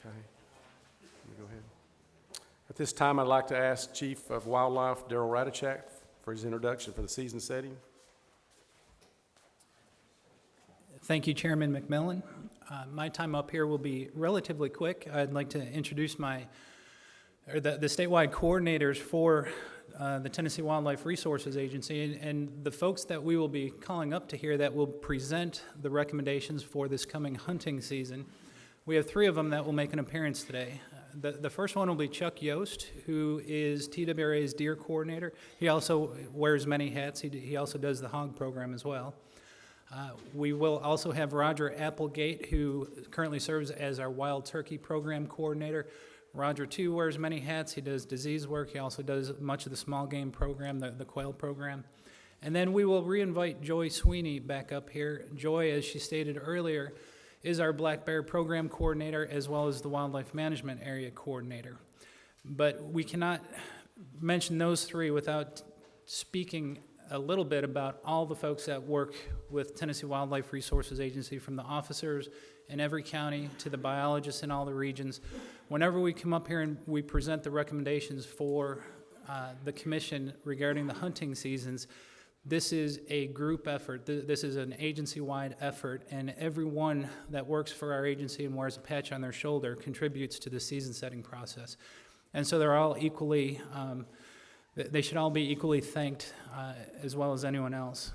Okay. Let me go ahead. At this time, I'd like to ask Chief of Wildlife Daryl Radachak for his introduction for the season setting. Thank you, Chairman McMillan. My time up here will be relatively quick. I'd like to introduce the statewide coordinators for the Tennessee Wildlife Resources Agency and the folks that we will be calling up to here that will present the recommendations for this coming hunting season. We have three of them that will make an appearance today. The first one will be Chuck Yost, who is TWRA's deer coordinator. He also wears many hats. He also does the hog program as well. We will also have Roger Applegate, who currently serves as our wild turkey program coordinator. Roger, too, wears many hats. He does disease work. He also does much of the small game program, the quail program. And then we will re-invite Joy Sweeney back up here. Joy, as she stated earlier, is our black bear program coordinator as well as the wildlife management area coordinator. But we cannot mention those three without speaking a little bit about all the folks that work with Tennessee Wildlife Resources Agency, from the officers in every county to the biologists in all the regions. Whenever we come up here and we present the recommendations for the commission regarding the hunting seasons, this is a group effort. This is an agency-wide effort, and everyone that works for our agency and wears a patch on their shoulder contributes to the season-setting process. And so they're all equally, they should all be equally thanked as well as anyone else.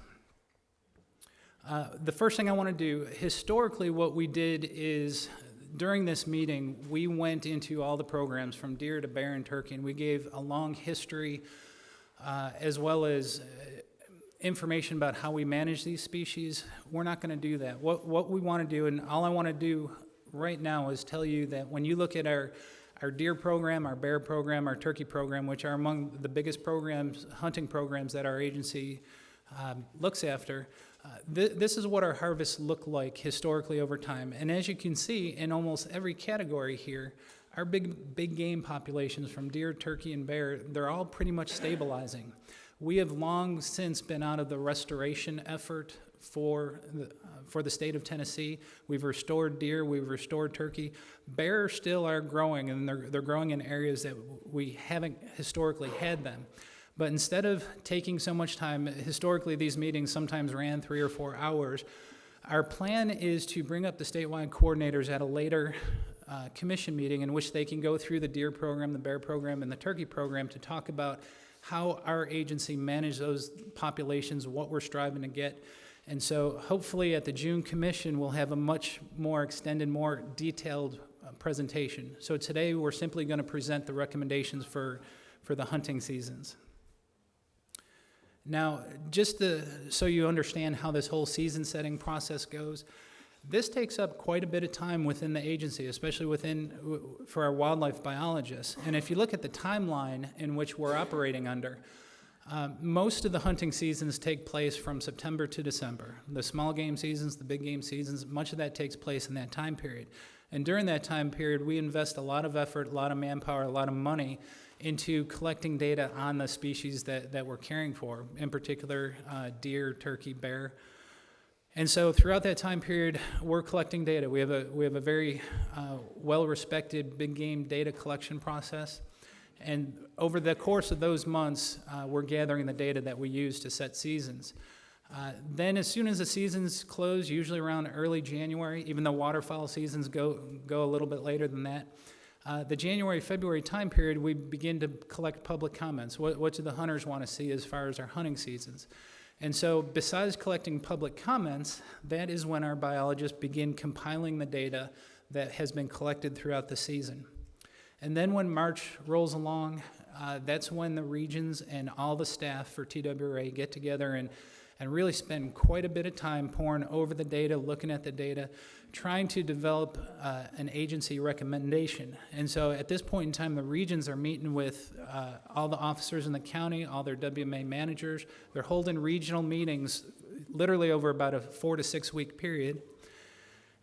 The first thing I want to do, historically what we did is, during this meeting, we went into all the programs from deer to bear and turkey, and we gave a long history as well as information about how we manage these species. We're not going to do that. What we want to do, and all I want to do right now, is tell you that when you look at our deer program, our bear program, our turkey program, which are among the biggest programs, hunting programs that our agency looks after, this is what our harvests look like historically over time. And as you can see, in almost every category here, our big game populations from deer, turkey, and bear, they're all pretty much stabilizing. We have long since been out of the restoration effort for the state of Tennessee. We've restored deer, we've restored turkey. Bear still are growing, and they're growing in areas that we haven't historically had them. But instead of taking so much time, historically these meetings sometimes ran 3 or 4 hours. Our plan is to bring up the statewide coordinators at a later commission meeting in which they can go through the deer program, the bear program, and the turkey program to talk about how our agency manages those populations, what we're striving to get. And so hopefully at the June commission, we'll have a much more extended, more detailed presentation. So today we're simply going to present the recommendations for the hunting seasons. Now, just so you understand how this whole season setting process goes, this takes up quite a bit of time within the agency, especially for our wildlife biologists. And if you look at the timeline in which we're operating under, most of the hunting seasons take place from September to December. The small game seasons, the big game seasons, much of that takes place in that time period. And during that time period, we invest a lot of effort, a lot of manpower, a lot of money into collecting data on the species that we're caring for, in particular deer, turkey, bear. And so throughout that time period, we're collecting data. We have a very well-respected big game data collection process. And over the course of those months, we're gathering the data that we use to set seasons. Then as soon as the seasons close, usually around early January, even though waterfowl seasons go a little bit later than that, the January-February time period, we begin to collect public comments. What do the hunters want to see as far as our hunting seasons? And so besides collecting public comments, that is when our biologists begin compiling the data that has been collected throughout the season. And then when March rolls along, that's when the regions and all the staff for TWRA get together and really spend quite a bit of time poring over the data, looking at the data, trying to develop an agency recommendation. And so at this point in time, the regions are meeting with all the officers in the county, all their WMA managers. They're holding regional meetings literally over about a 4 to 6 week period.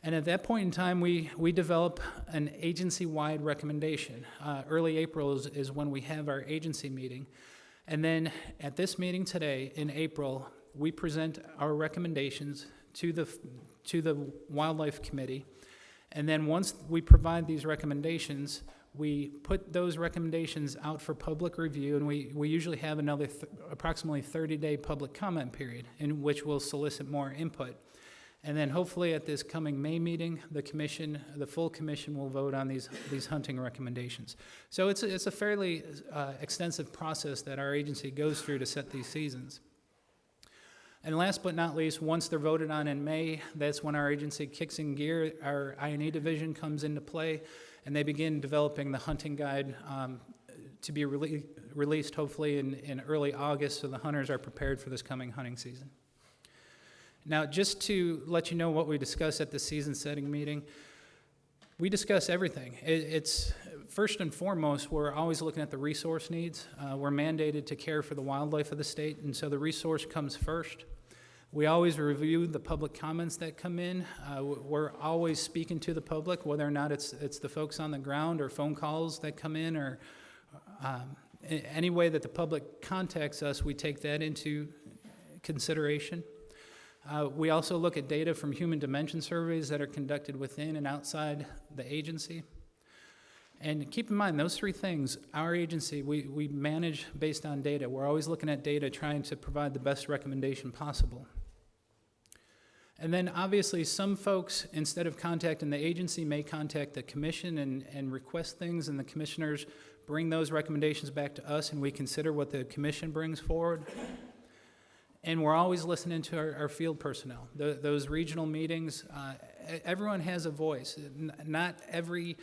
And at that point in time, we develop an agency-wide recommendation. Early April is when we have our agency meeting. And then at this meeting today in April, we present our recommendations to the Wildlife Committee. And then once we provide these recommendations, we put those recommendations out for public review, and we usually have another approximately 30-day public comment period in which we'll solicit more input. And then hopefully at this coming May meeting, the full commission will vote on these hunting recommendations. So it's a fairly extensive process that our agency goes through to set these seasons. And last but not least, once they're voted on in May, that's when our agency kicks in gear. Our I&E division comes into play, and they begin developing the hunting guide to be released hopefully in early August, so the hunters are prepared for this coming hunting season. Now, just to let you know what we discussed at the season-setting meeting, we discuss everything. It's first and foremost, we're always looking at the resource needs. We're mandated to care for the wildlife of the state, and so the resource comes first. We always review the public comments that come in. We're always speaking to the public, whether or not it's the folks on the ground or phone calls that come in, or any way that the public contacts us, we take that into consideration. We also look at data from human dimension surveys that are conducted within and outside the agency. And keep in mind, those three things, our agency, we manage based on data. We're always looking at data, trying to provide the best recommendation possible. And then obviously some folks, instead of contacting the agency, may contact the commission and request things, and the commissioners bring those recommendations back to us, and we consider what the commission brings forward. And we're always listening to our field personnel. Those regional meetings, everyone has a voice. Not every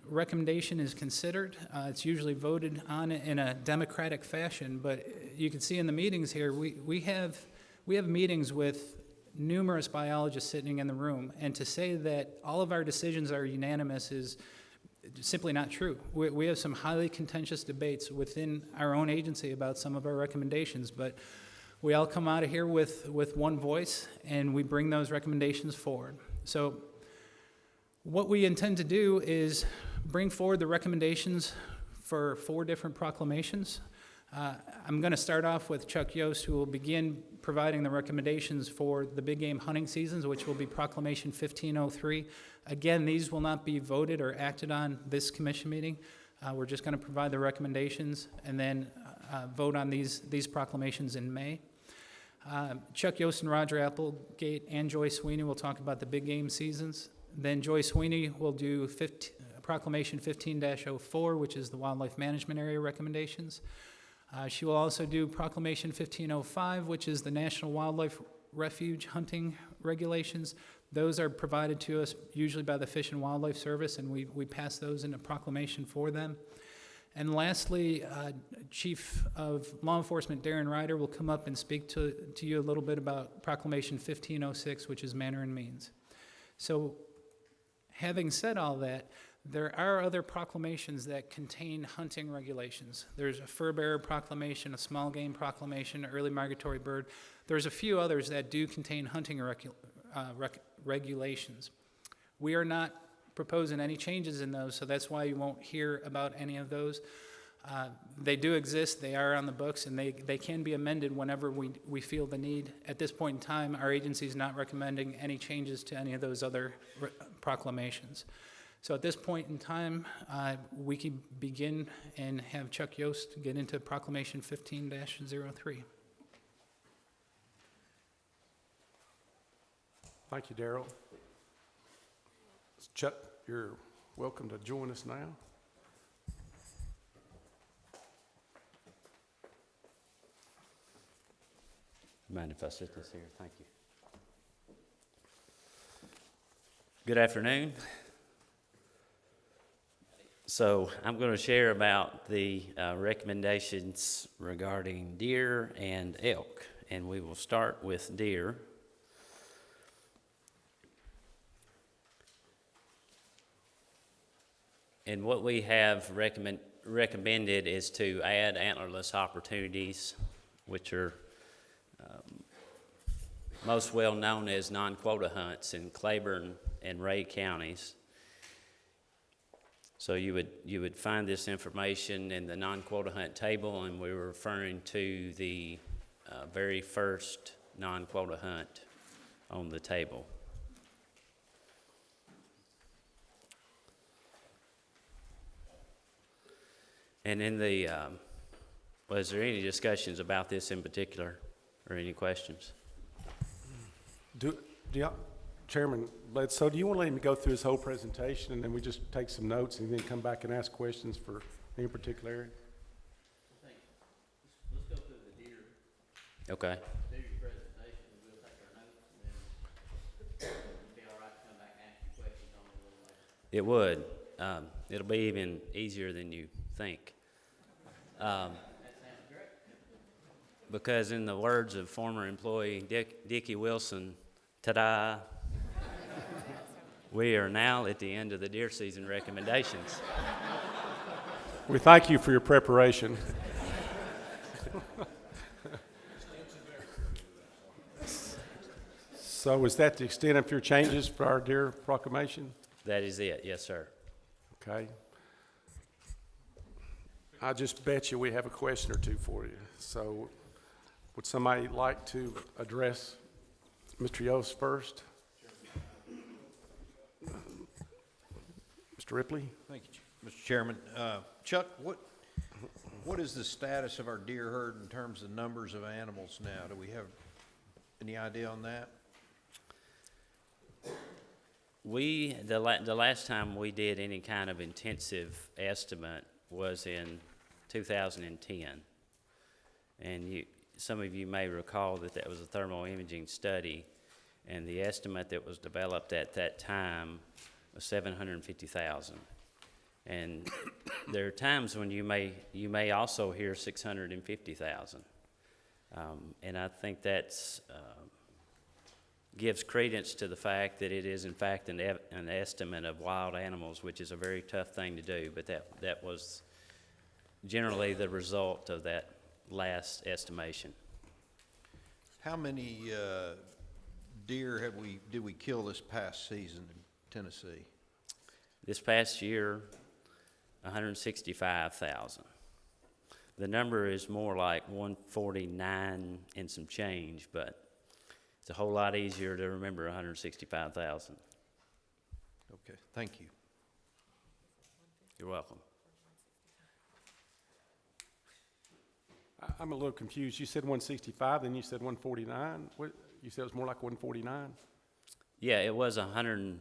recommendation is considered. It's usually voted on in a democratic fashion, but you can see in the meetings here, we have meetings with numerous biologists sitting in the room, and to say that all of our decisions are unanimous is simply not true. We have some highly contentious debates within our own agency about some of our recommendations, but we all come out of here with one voice, and we bring those recommendations forward. So what we intend to do is bring forward the recommendations for 4 different proclamations. I'm going to start off with Chuck Yost, who will begin providing the recommendations for the big game hunting seasons, which will be Proclamation 1503. Again, these will not be voted or acted on this commission meeting. We're just going to provide the recommendations and then vote on these proclamations in May. Chuck Yost and Roger Applegate and Joy Sweeney will talk about the big game seasons. Then Joy Sweeney will do Proclamation 15-04, which is the wildlife management area recommendations. She will also do Proclamation 1505, which is the National Wildlife Refuge hunting regulations. Those are provided to us usually by the Fish and Wildlife Service, and we pass those in a proclamation for them. And lastly, Chief of Law Enforcement Darren Ryder will come up and speak to you a little bit about Proclamation 1506, which is manner and means. So having said all that, there are other proclamations that contain hunting regulations. There's a fur bearer proclamation, a small game proclamation, early migratory bird. There's a few others that do contain hunting regulations. We are not proposing any changes in those, so that's why you won't hear about any of those. They do exist, they are on the books, and they can be amended whenever we feel the need. At this point in time, our agency is not recommending any changes to any of those other proclamations. So at this point in time, we can begin and have Chuck Yost get into Proclamation 15-03. Thank you, Darrell. Chuck, you're welcome to join us now. Mind if I sit this here? Thank you. Good afternoon. So I'm going to share about the recommendations regarding deer and elk, and we will start with deer. And what we have recommended is to add antlerless opportunities, which are most well known as non-quota hunts in Claiborne and Ray counties. So you would find this information in the non-quota hunt table, and we're referring to the very first non-quota hunt on the table. And in the, was there any discussions about this in particular, or any questions? Do y'all, Chairman Bledsoe, do you want to let me go through his whole presentation, and then we just take some notes and then come back and ask questions for any particular area? Let's go through the deer. Okay. Do your presentation, and we'll take our notes, and then it'll be all right to come back and ask you questions on it a little later. It would. It'll be even easier than you think. That sounds great. Because in the words of former employee Dickie Wilson, ta-da, we are now at the end of the deer season recommendations. We thank you for your preparation. So is that the extent of your changes for our deer proclamation? That is it, yes, sir. Okay. I just bet you we have a question or two for you. So would somebody like to address Mr. Yost first? Mr. Ripley? Thank you, Mr. Chairman. Chuck, what is the status of our deer herd in terms of numbers of animals now? Do we have any idea on that? The last time we did any kind of intensive estimate was in 2010. And some of you may recall that was a thermal imaging study, and the estimate that was developed at that time was 750,000. And there are times when you may also hear 650,000. And I think that's gives credence to the fact that it is in fact an estimate of wild animals, which is a very tough thing to do, but that was generally the result of that last estimation. How many deer did we kill this past season in Tennessee? This past year, 165,000. The number is more like 149 and some change, but it's a whole lot easier to remember 165,000. Okay, thank you. You're welcome. I'm a little confused. You said 165, then you said 149? What, you said it was more like 149? Yeah, it was 100.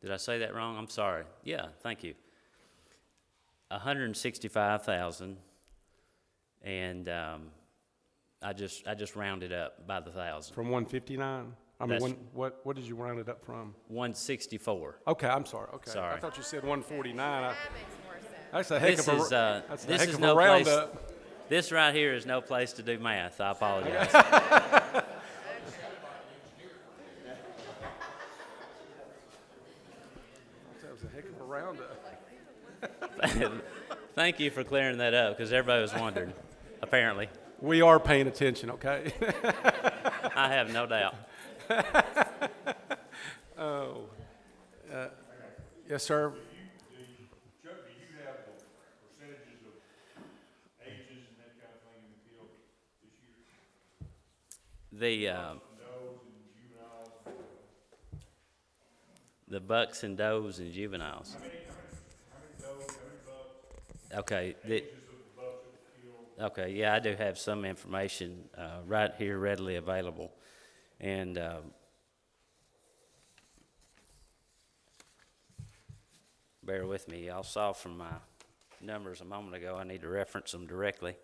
Did I say that wrong? I'm sorry. Yeah, thank you. 165,000, and I just rounded up by the thousand. From 159? I mean, That's- what did you round it up from? 164. Okay, I'm sorry. Okay, Sorry. I thought you said 149. That makes more sense. That's a heck This of a is that's a this heck is of no a place. roundup. This right here is no place to do math. I apologize. That was a heck of a roundup. Thank you for clearing that up, because everybody was wondering. Apparently, We are paying attention, okay? I have no doubt. Oh, yes, sir. Chuck, do you have the percentages of ages and that kind of thing in the field this year? Does and juveniles? The bucks and does and juveniles. How many does, how many bucks, Okay. ages of the bucks in the field? Okay, yeah, I do have some information right here readily available. And bear with me. Y'all saw from my numbers a moment ago, I need to reference them directly.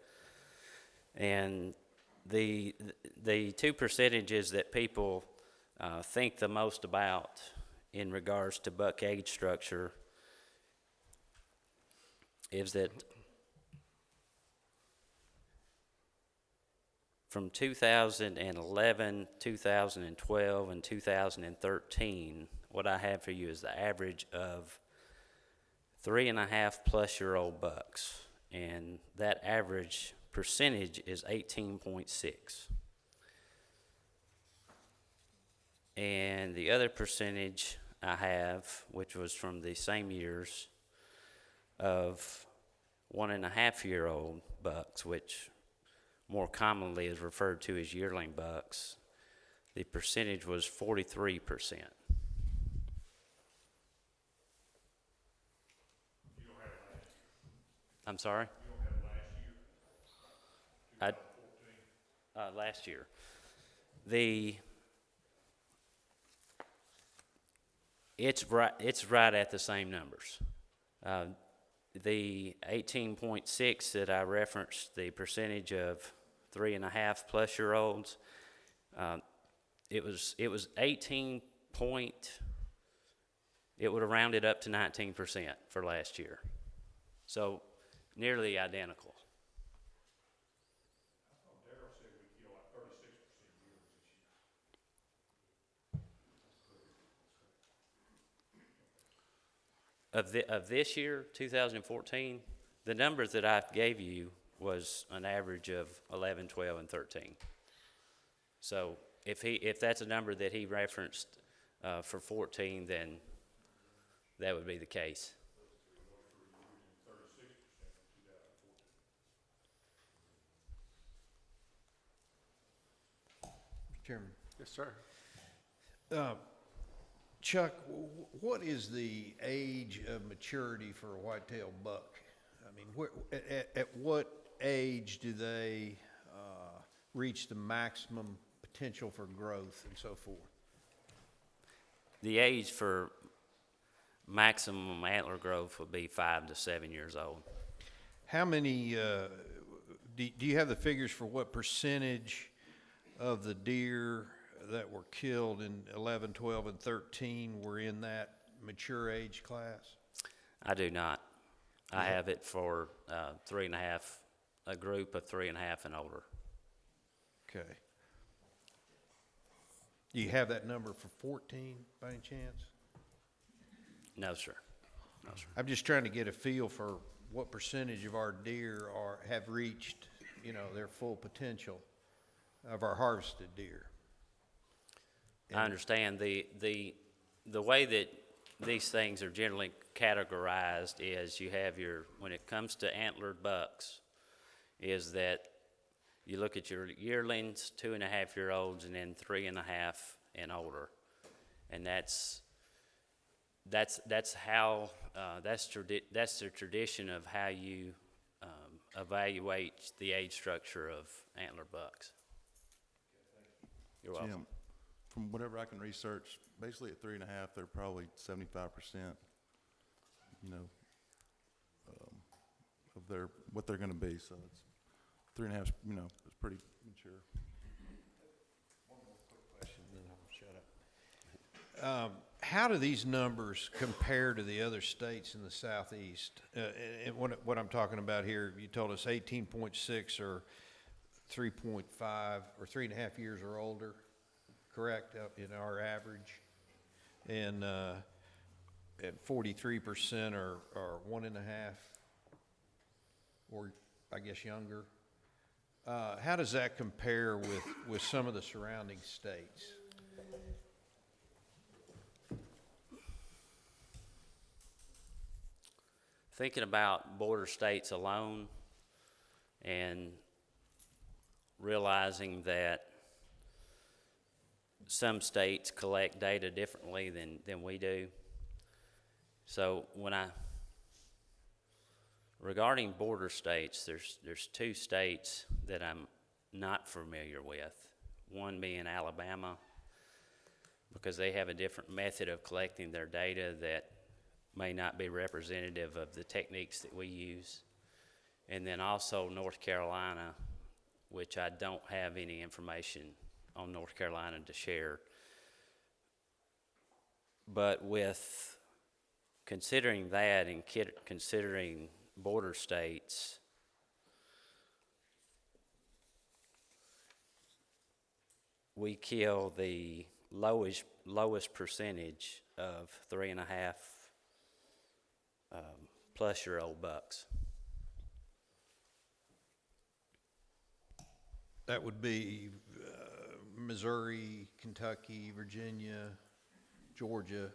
And the two percentages that people think the most about in regards to buck age structure is that from 2011, 2012, and 2013, what I have for you is the average of 3.5+ bucks, and that average percentage is 18.6. And the other percentage I have, which was from the same years, of 1.5-year-old bucks, which more commonly is referred to as yearling bucks, the percentage was 43%. I'm sorry? You don't have last year, I, 2014? last year. It's right at the same numbers. The 18.6 that I referenced, the percentage of 3.5+ year olds, it was 18 point, it would have rounded up to 19% for last year. So nearly identical. Darryl said we kill like 36% yearlings this year. Of this year, 2014, the numbers that I gave you was an average of 11, 12, and 13. So if that's a number that he referenced for 14, then that would be the case. 36% in 2014. Chairman. Yes, sir. Chuck, what is the age of maturity for a whitetail buck? I mean, at what age do they reach the maximum potential for growth and so forth? The age for maximum antler growth would be 5 to 7 years old. How many, do you have the figures for what percentage of the deer that were killed in 11, 12, and 13 were in that mature age class? I do not. I have it for 3.5, a group of 3.5 and older. Okay. Do you have that number for 14 by any chance? No, sir. No, sir. I'm just trying to get a feel for what percentage of our deer have reached, their full potential of our harvested deer. I understand the way that these things are generally categorized is you have when it comes to antlered bucks, is that you look at your yearlings, 2.5-year-olds, and then 3.5 and older, and that's how that's the tradition of how you evaluate the age structure of antler bucks. You're welcome. Jim, from whatever I can research, basically at 3.5, they're probably 75%, of what they're going to be. So it's 3.5, it's pretty mature. One more quick question, then I'll shut up. How do these numbers compare to the other states in the Southeast? And what I'm talking about here, you told us 18.6 or 3.5 or 3.5 years or older, correct, in our average? And 43% are 1.5 or I guess younger. How does that compare with some of the surrounding states? Thinking about border states alone and realizing that some states collect data differently than we do. So regarding border states, there's 2 states that I'm not familiar with. One being Alabama, because they have a different method of collecting their data that may not be representative of the techniques that we use. And then also North Carolina, which I don't have any information on North Carolina to share. But with considering that and considering border states, we kill the lowest percentage of 3.5 plus year old bucks. That would be Missouri, Kentucky, Virginia, Georgia,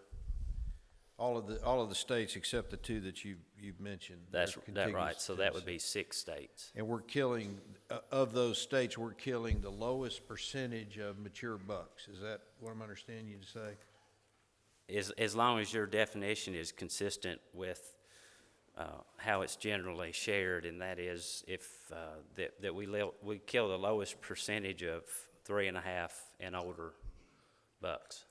all of the states except the 2 that you've mentioned. That's They're right. So that would contiguous. be 6 states. And we're killing, of those states, we're killing the lowest percentage of mature bucks. Is that what I'm understanding you to say? As long as your definition is consistent with how it's generally shared, and that is if that we kill the lowest percentage of 3.5 and older bucks.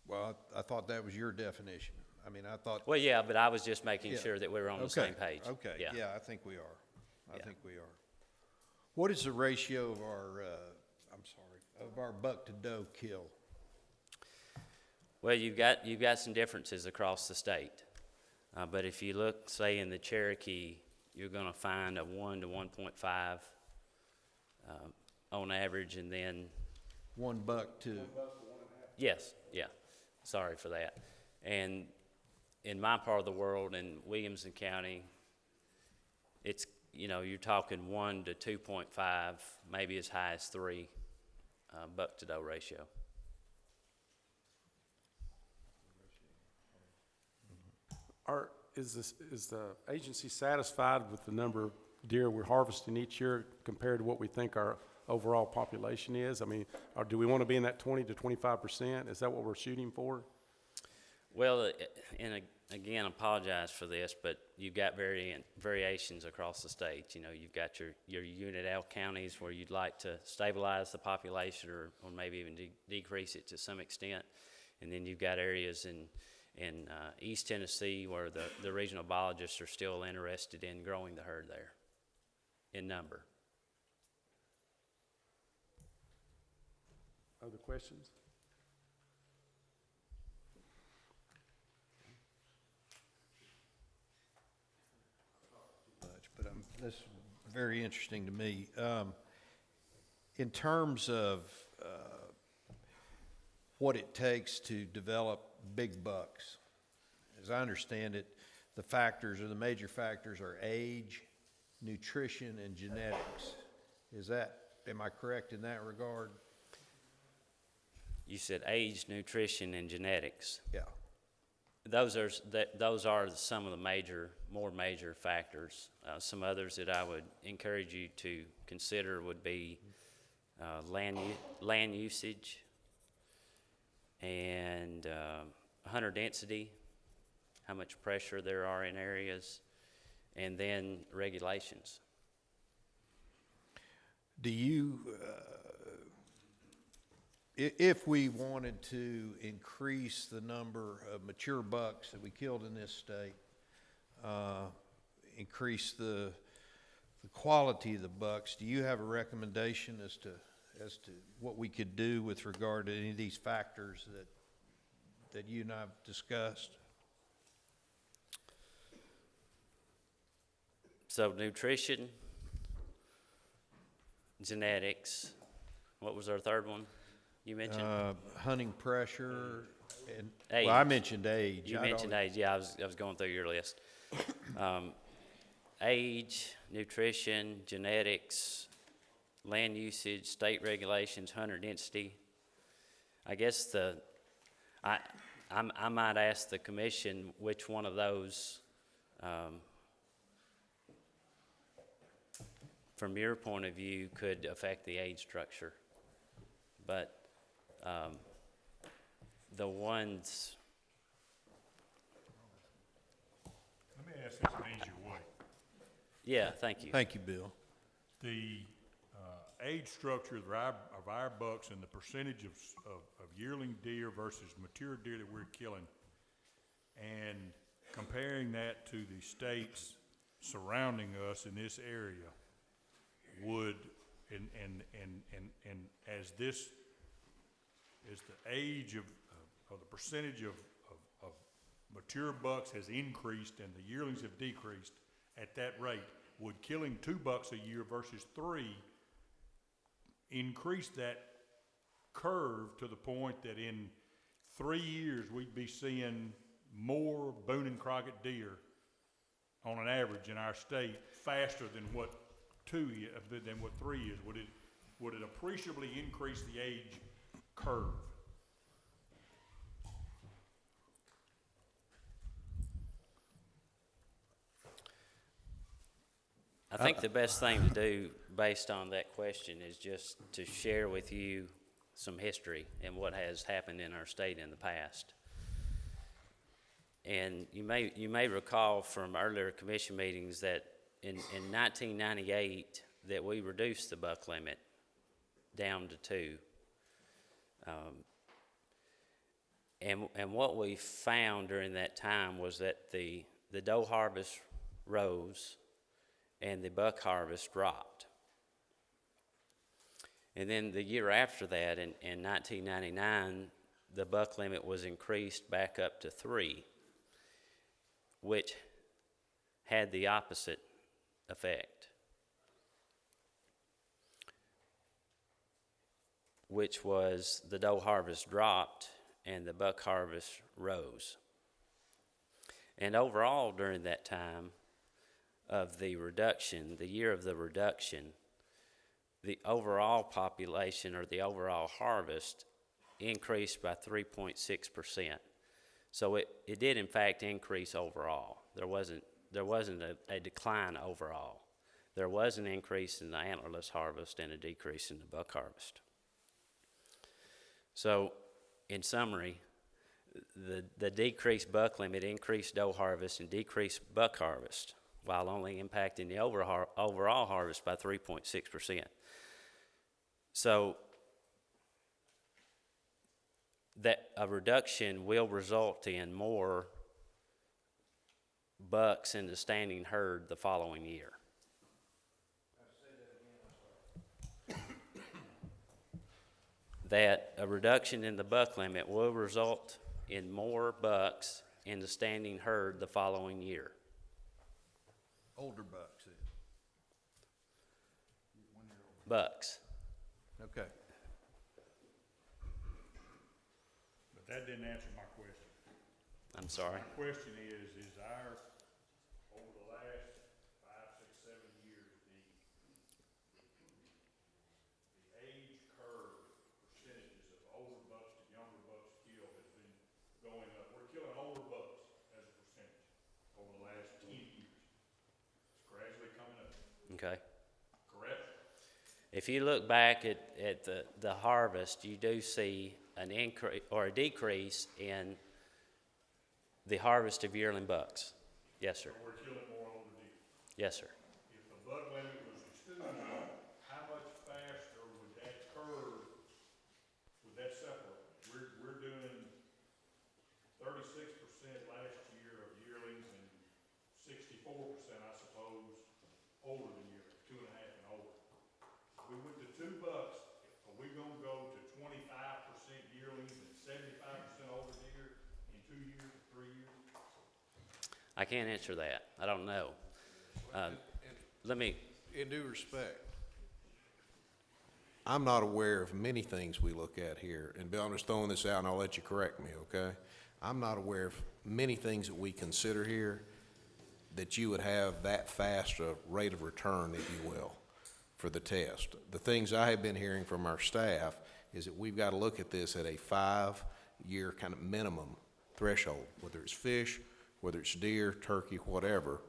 Well, I thought that was your definition. I mean, I thought. Well, yeah, but I was just making Yeah. sure that we were on the Okay, same page. Okay, Yeah. yeah, I think we are. I Yeah. think we are. What is the ratio of our buck to doe kill? Well, you've got some differences across the state, but if you look, say, in the Cherokee, you're going to find a 1 to 1.5 on average, and then One buck to, yes, yeah, sorry for that. And in my part of the world, in Williamson County, it's, you're talking 1 to 2.5, maybe as high as 3 buck to doe ratio. Is the agency satisfied with the number of deer we're harvesting each year compared to what we think our overall population is? I mean, or do we want to be in that 20 to 25%? Is that what we're shooting for? Well, again, apologize for this, but you've got variations across the state. You've got your unit L counties where you'd like to stabilize the population or maybe even decrease it to some extent. And then you've got areas in East Tennessee where the regional biologists are still interested in growing the herd there in number. Other questions? but this is very interesting to me. In terms of what it takes to develop big bucks, as I understand it, the major factors are age, nutrition, and genetics. Am I correct in that regard? You said age, nutrition, and genetics. Yeah. Those are some of the more major factors. Some others that I would encourage you to consider would be land usage and hunter density, how much pressure there are in areas, and then regulations. Do you, if we wanted to increase the number of mature bucks that we killed in this state, increase the quality of the bucks, do you have a recommendation as to what we could do with regard to any of these factors that you and I have discussed? So nutrition, genetics, what was our third one you mentioned? Hunting pressure and, Age. well, I mentioned age. You mentioned age, yeah, I was going through your list. Age, nutrition, genetics, land usage, state regulations, hunter density. I guess I might ask the commission which one of those, from your point of view, could affect the age structure. But the ones, Let me ask this an easier way. yeah, thank you. Thank you, Bill. The age structure of our bucks and the percentage of yearling deer versus mature deer that we're killing, and comparing that to the states surrounding us in this area, would, and as the age of the percentage of mature bucks has increased and the yearlings have decreased at that rate, would killing 2 bucks a year versus 3 increase that curve to the point that in 3 years we'd be seeing more Boone and Crockett deer on an average in our state faster than what 3 is? Would it appreciably increase the age curve? I think the best thing to do based on that question is just to share with you some history and what has happened in our state in the past. And you may recall from earlier commission meetings that in 1998, that we reduced the buck limit down to 2. And what we found during that time was that the doe harvest rose and the buck harvest dropped. And then the year after that, in 1999, the buck limit was increased back up to 3, which had the opposite effect, which was the doe harvest dropped and the buck harvest rose. And overall, during that time of the reduction, the year of the reduction, the overall population or the overall harvest increased by 3.6%. So it did in fact increase overall. There wasn't a decline overall. There was an increase in the antlerless harvest and a decrease in the buck harvest. So, in summary, the decreased buck limit increased doe harvest and decreased buck harvest, while only impacting the overall harvest by 3.6%. So, that a reduction will result in more bucks in the standing herd the following year. That a reduction in the buck limit will result in more bucks in the standing herd the following year. Older bucks then. Bucks. Okay. But that didn't answer my question. I'm sorry. My question is our, over the last 5, 6, 7 years, the age curve percentages of older bucks to younger bucks killed has been going up. We're killing older bucks as a percentage over the last 10 years. It's gradually coming up, Okay. correct? If you look back at the harvest, you do see an increase or a decrease in the harvest of yearling bucks. Yes, sir. So we're killing more older deer. Yes, sir. If the buck limit was reduced, how much faster would that curve, would that separate? We're doing 36% last year of yearlings and 64%, I suppose, older than yearlings, 2.5 and older. We went to 2 bucks, are we gonna go to 25% yearlings and 75% older deer in 2 years, 3 years? I can't answer that. I don't know. Let me. In due respect, I'm not aware of many things we look at here, and Bill, I'm just throwing this out and I'll let you correct me, okay? I'm not aware of many things that we consider here that you would have that fast a rate of return, if you will, for the test. The things I have been hearing from our staff is that we've got to look at this at a 5-year kind of minimum threshold, whether it's fish, whether it's deer, turkey, whatever,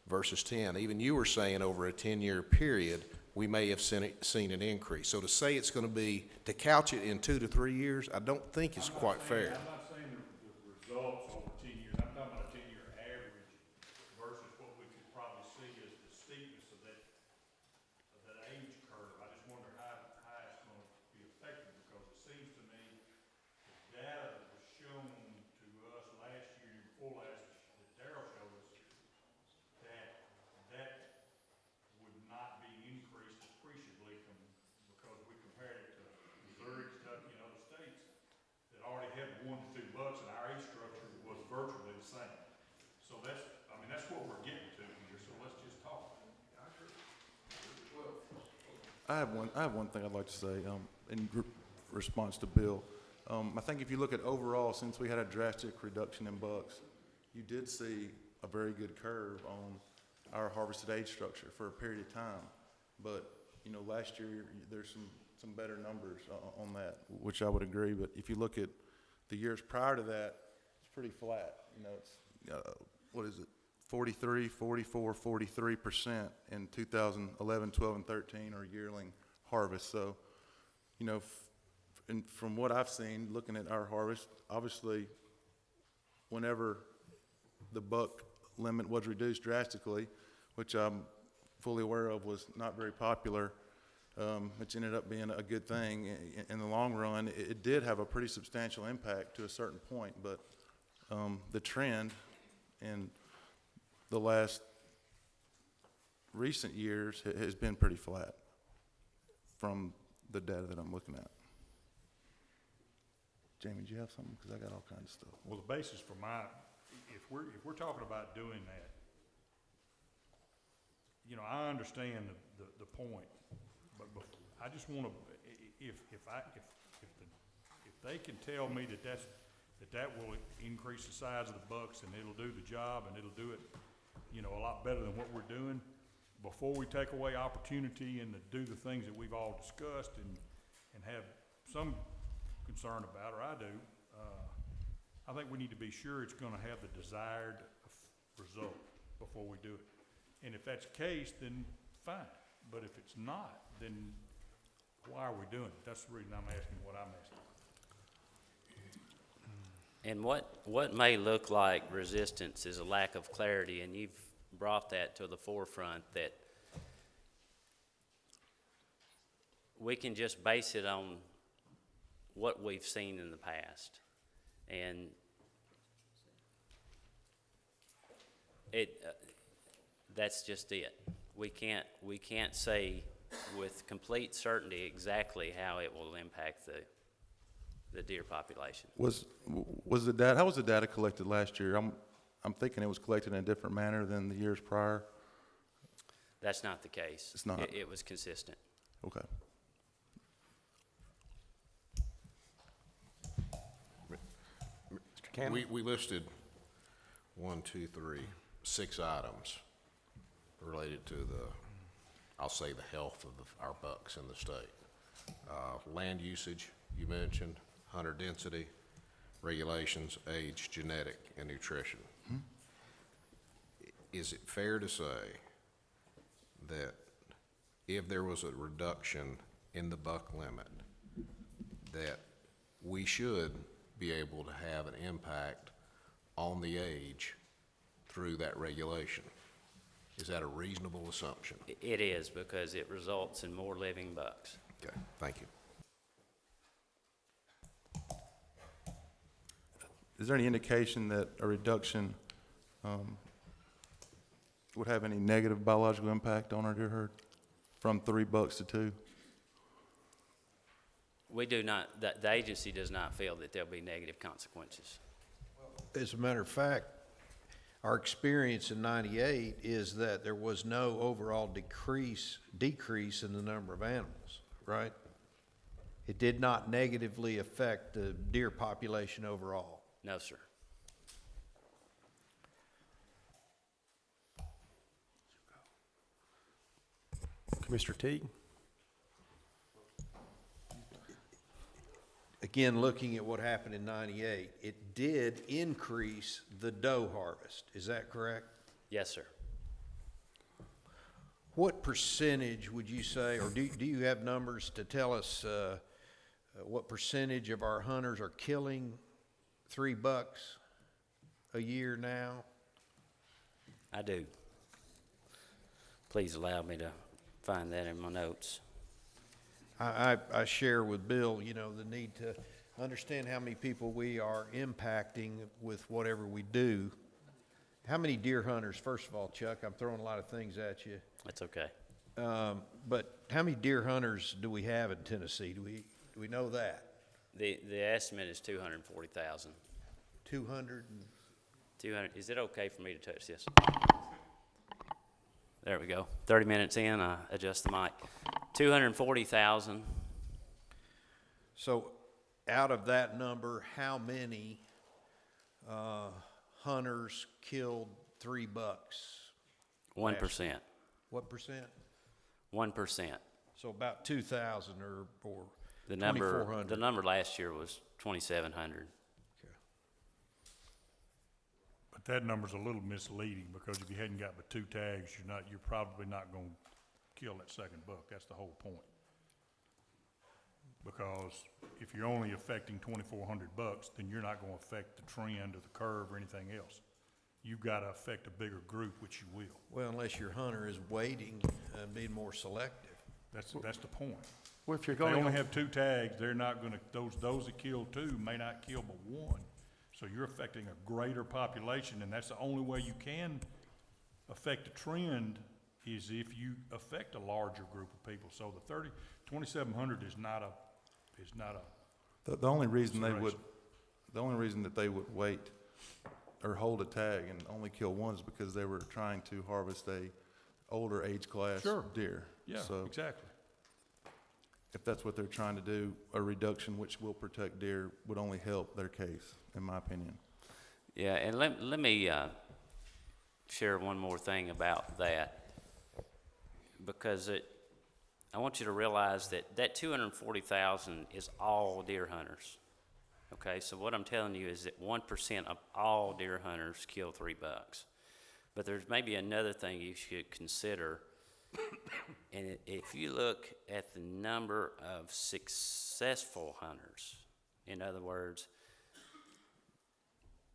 versus 10. Even you were saying over a 10-year period, we may have seen an increase. So to say it's going to be, to couch it in 2 to 3 years, I don't think is quite fair. I'm not saying the results over 10 years, I'm talking about a 10-year average versus what we could probably see as the steepness of that age curve. I just wonder how it's gonna be affected, because it seems to me the data that was shown to us last year and before last, that Darryl showed us, that would not be increased appreciably because we compared it to Missouri, Kentucky, and other states that already had 1 to 2 bucks, and our age structure was virtually the same. So that's what we're getting to here, so let's just talk. I have one thing I'd like to say, in response to Bill. I think if you look at overall, since we had a drastic reduction in bucks, you did see a very good curve on our harvested age structure for a period of time. But, last year, there's some better numbers on that, which I would agree. But if you look at the years prior to that, it's pretty flat. It's, 43, 44, 43% in 2011, 12, and 13 are yearling harvest. So, and from what I've seen, looking at our harvest, obviously, whenever the buck limit was reduced drastically, which I'm fully aware of was not very popular, which ended up being a good thing. In the long run, it did have a pretty substantial impact to a certain point, but the trend in the last recent years has been pretty flat from the data that I'm looking at. Jamie, do you have something? Because I got all kinds of stuff. Well, the basis for if we're talking about doing that, you know, I understand the point, but I just want to, if they can tell me that will increase the size of the bucks and it'll do the job and it'll do it, you know, a lot better than what we're doing, before we take away opportunity and to do the things that we've all discussed and have some concern about, or I do, I think we need to be sure it's going to have the desired result before we do it. And if that's the case, then fine. But if it's not, then why are we doing it? That's the reason I'm asking what I'm asking. And what may look like resistance is a lack of clarity, and you've brought that to the forefront, that we can just base it on what we've seen in the past. And that's just it. We can't say with complete certainty exactly how it will impact the deer population. Was the data? How was the data collected last year? I'm thinking it was collected in a different manner than the years prior. That's not the case. It's not. It was consistent. Okay. Mr. Cannon? We listed 6 items related to I'll say the health of our bucks in the state. Land usage, you mentioned, hunter density, regulations, age, genetic, and nutrition. Is it fair to say that if there was a reduction in the buck limit, that we should be able to have an impact on the age through that regulation? Is that a reasonable assumption? It is, because it results in more living bucks. Okay, thank you. Is there any indication that a reduction would have any negative biological impact on our deer herd from 3 bucks to 2? We do not, the agency does not feel that there'll be negative consequences. As a matter of fact, our experience in '98 is that there was no overall decrease in the number of animals, right? It did not negatively affect the deer population overall. No, sir. Commissioner Teague? Again, looking at what happened in '98, it did increase the doe harvest. Is that correct? Yes, sir. What percentage would you say, or do you have numbers to tell us what percentage of our hunters are killing 3 bucks a year now? I do. Please allow me to find that in my notes. I share with Bill, you know, the need to understand how many people we are impacting with whatever we do. How many deer hunters, first of all, Chuck, I'm throwing a lot of things at you. That's okay. But how many deer hunters do we have in Tennessee? Do we know that? The estimate is 240,000. 200? 200, is it okay for me to touch this? There we go. 30 minutes in, I adjust the mic. 240,000. So out of that number, how many hunters killed 3 bucks? 1%. What percent? 1%. So about 2,000 or The number 2,400. last year was 2,700. But that number's a little misleading, because if you hadn't got but 2 tags, you're probably not going to kill that second buck. That's the whole point. Because if you're only affecting 2,400 bucks, then you're not going to affect the trend or the curve or anything else. you've gotta affect a bigger group, which you will. Well, unless your hunter is waiting and being more selective. That's the point. Well, if you're If they going, only have 2 tags, they're not gonna, those that kill 2 may not kill but 1. So you're affecting a greater population, and that's the only way you can affect a trend is if you affect a larger group of people. So the 2,700 is not a, The only reason Consideration. the only reason that they would wait or hold a tag and only kill one is because they were trying to harvest a older age class Sure. deer. yeah, So exactly. if that's what they're trying to do, a reduction which will protect deer would only help their case, in my opinion. Yeah, and let me share one more thing about that, because I want you to realize that 240,000 is all deer hunters. Okay, so what I'm telling you is that 1% of all deer hunters kill 3 bucks. But there's maybe another thing you should consider, and if you look at the number of successful hunters, in other words,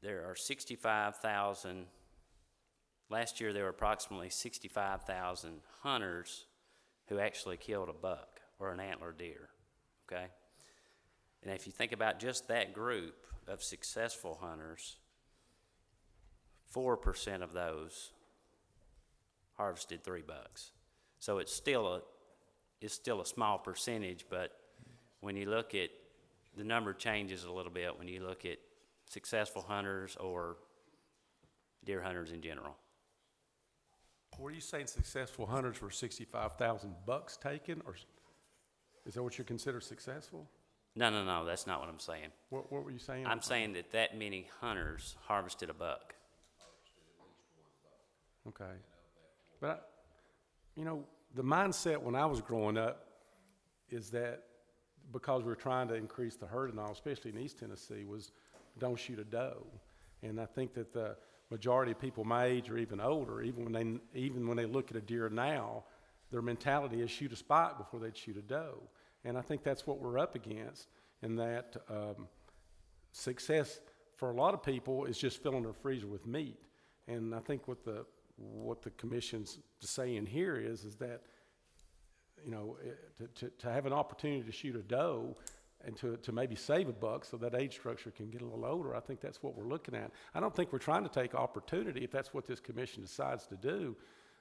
there are 65,000, last year there were approximately 65,000 hunters who actually killed a buck or an antler deer, okay? And if you think about just that group of successful hunters, 4% of those harvested 3 bucks. So it's still a small percentage, but when you look at, the number changes a little bit when you look at successful hunters or deer hunters in general. were you saying successful hunters were 65,000 bucks taken, or is that what you consider successful? No, that's not what I'm saying. What were you saying? I'm saying that many hunters harvested a buck. Okay. But, the mindset when I was growing up is that because we were trying to increase the herd and all, especially in East Tennessee, was don't shoot a doe. And I think that the majority of people my age or even older, even when they look at a deer now, their mentality is shoot a spot before they'd shoot a doe. And I think that's what we're up against, in that success for a lot of people is just filling their freezer with meat. And I think what the commission's saying here is that, to have an opportunity to shoot a doe and to maybe save a buck so that age structure can get a little older, I think that's what we're looking at. I don't think we're trying to take opportunity if that's what this commission decides to do.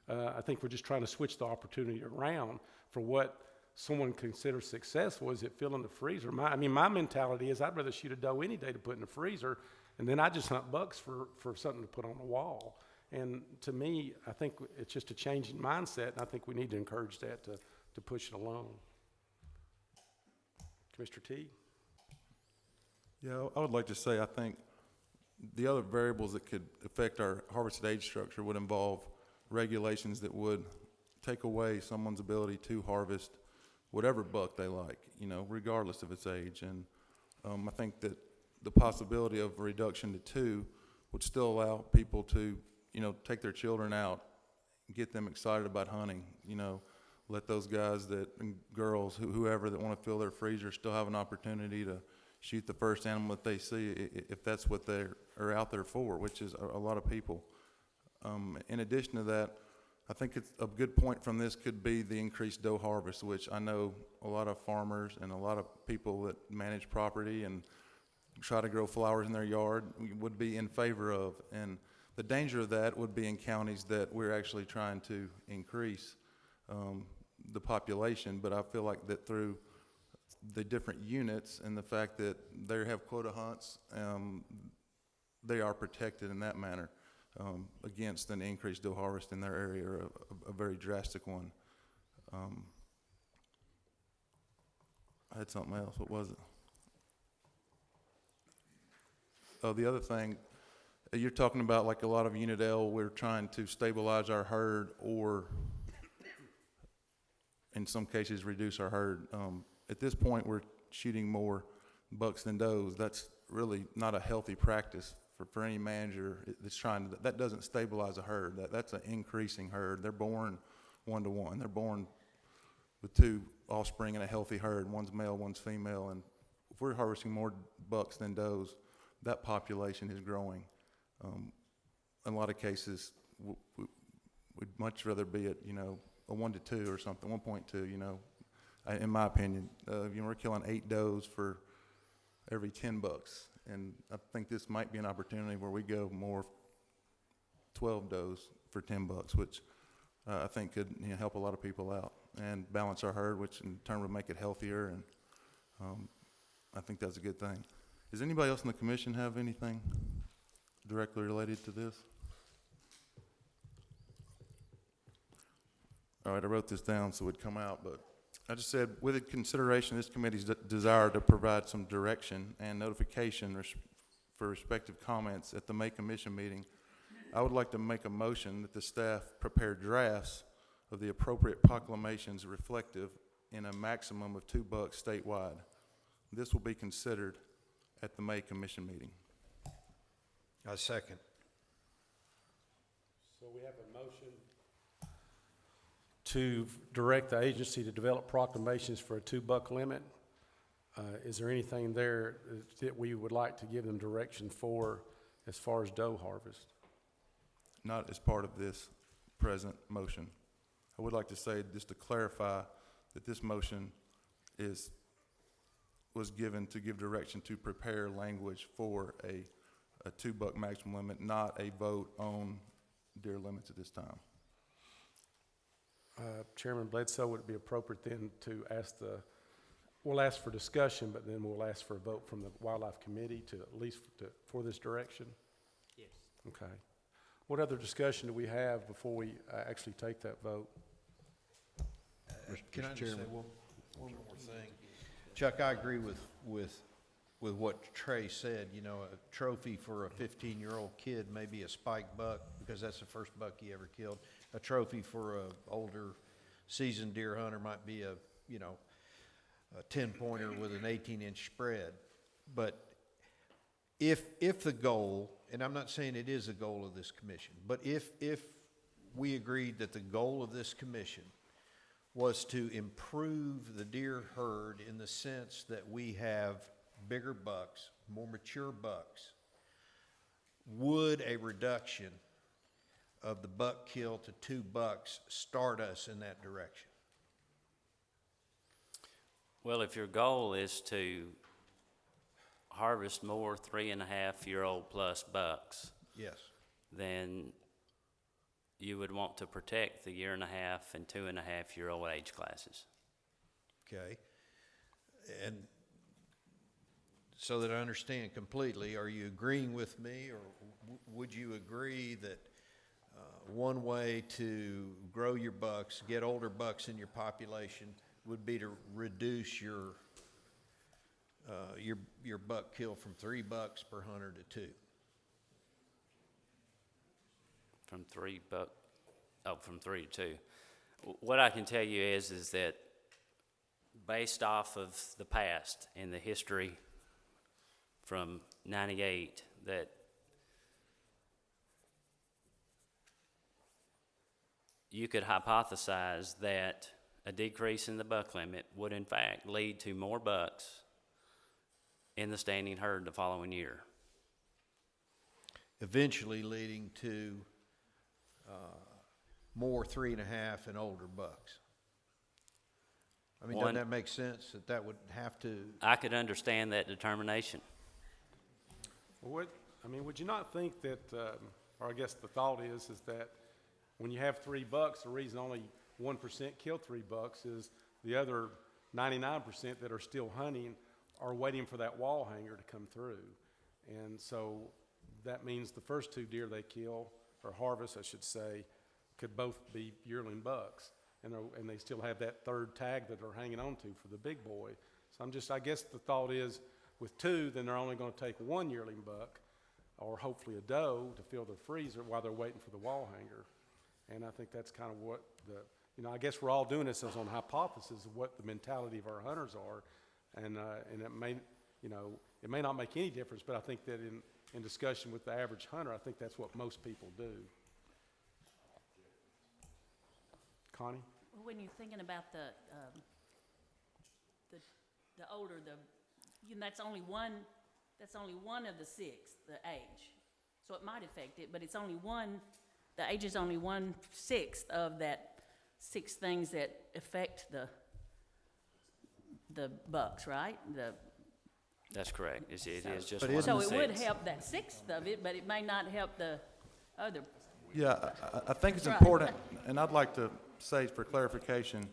I think we're just trying to switch the opportunity around for what someone considers successful. Is it filling the freezer? My mentality is I'd rather shoot a doe any day to put in the freezer, and then I just hunt bucks for something to put on the wall. And to me, I think it's just a changing mindset, and I think we need to encourage that to push it along. Commissioner T? Yeah, I would like to say, I think the other variables that could affect our harvested age structure would involve regulations that would take away someone's ability to harvest whatever buck they like, regardless of its age. And I think that the possibility of a reduction to 2 would still allow people to, take their children out, get them excited about hunting, let those guys and girls, whoever that want to fill their freezer still have an opportunity to shoot the first animal that they see, if that's what they are out there for, which is a lot of people. In addition to that, I think it's a good point from this could be the increased doe harvest, which I know a lot of farmers and a lot of people that manage property and try to grow flowers in their yard would be in favor of. And the danger of that would be in counties that we're actually trying to increase the population. But I feel like that through the different units and the fact that they have quota hunts, they are protected in that manner. Against an increased doe harvest in their area, or a very drastic one. I had something else. What was it? Oh, the other thing, you're talking about like a lot of Unit L, we're trying to stabilize our herd or in some cases reduce our herd. At this point, we're shooting more bucks than does. That's really not a healthy practice for any manager that's trying to. That doesn't stabilize a herd. That's an increasing herd. They're born 1-to-1. They're born with 2 offspring in a healthy herd. One's male, one's female. And if we're harvesting more bucks than does, that population is growing. in a lot of cases, we'd much rather be at, you know, a 1 to 2 or something, 1.2, you know, in my opinion. You know, we're killing 8 does for every 10 bucks. And I think this might be an opportunity where we go more 12 does for 10 bucks, which I think could, you know, help a lot of people out and balance our herd, which in turn would make it healthier. And I think that's a good thing. Does anybody else in the commission have anything directly related to this? All right, I wrote this down so it would come out, but I just said, with the consideration of this committee's desire to provide some direction and notification for respective comments at the May Commission meeting, I would like to make a motion that the staff prepare drafts of the appropriate proclamations reflective in a maximum of $2 statewide. This will be considered at the May Commission meeting. I second. So we have a motion to direct the agency to develop proclamations for a $2 limit. Is there anything there that we would like to give them direction for as far as doe harvest? Not as part of this present motion. I would like to say, just to clarify, that this motion was given to give direction to prepare language for a $2 maximum limit, not a vote on deer limits at this time. Chairman Bledsoe, would it be appropriate then to we'll ask for discussion, but then we'll ask for a vote from the Wildlife Committee to at least for this direction? Yes. Okay. What other discussion do we have before we actually take that vote? Can I just say one more thing? Chuck, I agree with what Trey said. You know, a trophy for a 15-year-old kid may be a spike buck because that's the first buck he ever killed. A trophy for a older seasoned deer hunter might be a 10-pointer with an 18-inch spread. But if the goal, and I'm not saying it is a goal of this commission, but if we agreed that the goal of this commission was to improve the deer herd in the sense that we have bigger bucks, more mature bucks, would a reduction of the buck kill to 2 bucks start us in that direction? Well, if your goal is to harvest more 3.5-year-old plus bucks, Yes. then you would want to protect the 1.5 and 2.5-year-old age classes. Okay. And so that I understand completely, are you agreeing with me, or would you agree that one way to grow your bucks, get older bucks in your population, would be to reduce your buck kill from 3 bucks per hunter to 2? From 3 to 2. What I can tell you is that based off of the past and the history from 98, that you could hypothesize that a decrease in the buck limit would in fact lead to more bucks in the standing herd the following year. Eventually Leading to more 3.5 and older bucks. I mean, doesn't that make sense that would have to? I could understand that determination. Would you not think that, or I guess the thought is that when you have 3 bucks, the reason only 1% kill 3 bucks is the other 99% that are still hunting are waiting for that wall hanger to come through. And so that means the first 2 deer they kill, or harvest, I should say, could both be yearling bucks. And they still have that 3rd tag that they're hanging on to for the big boy. So I guess the thought is with 2, then they're only going to take 1 yearling buck, or hopefully a doe, to fill their freezer while they're waiting for the wall hanger. And I think that's kind of what I guess we're all doing this as on hypothesis of what the mentality of our hunters are. And it may not make any difference, but I think that in discussion with the average hunter, I think that's what most people do. Connie? When you're thinking about the older, that's only one of the 6, the age. So it might affect it, but it's only the age is only 1/6 of that 6 things that affect the bucks, right? That's correct. It is just But one of So the it would six. help that 1/6 of it, but it may not help the other. Yeah, I think it's Right. important, and I'd like to say for clarification,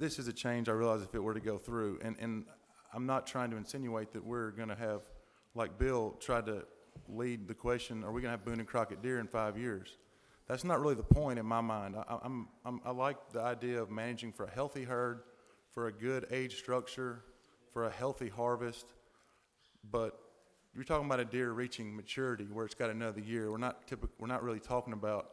this is a change, I realize, if it were to go through, and I'm not trying to insinuate that we're gonna have, like Bill tried to lead the question, are we gonna have Boone and Crockett deer in 5 years? That's not really the point in my mind. I like the idea of managing for a healthy herd, for a good age structure, for a healthy harvest, but you're talking about a deer reaching maturity where it's got another year. We're not really talking about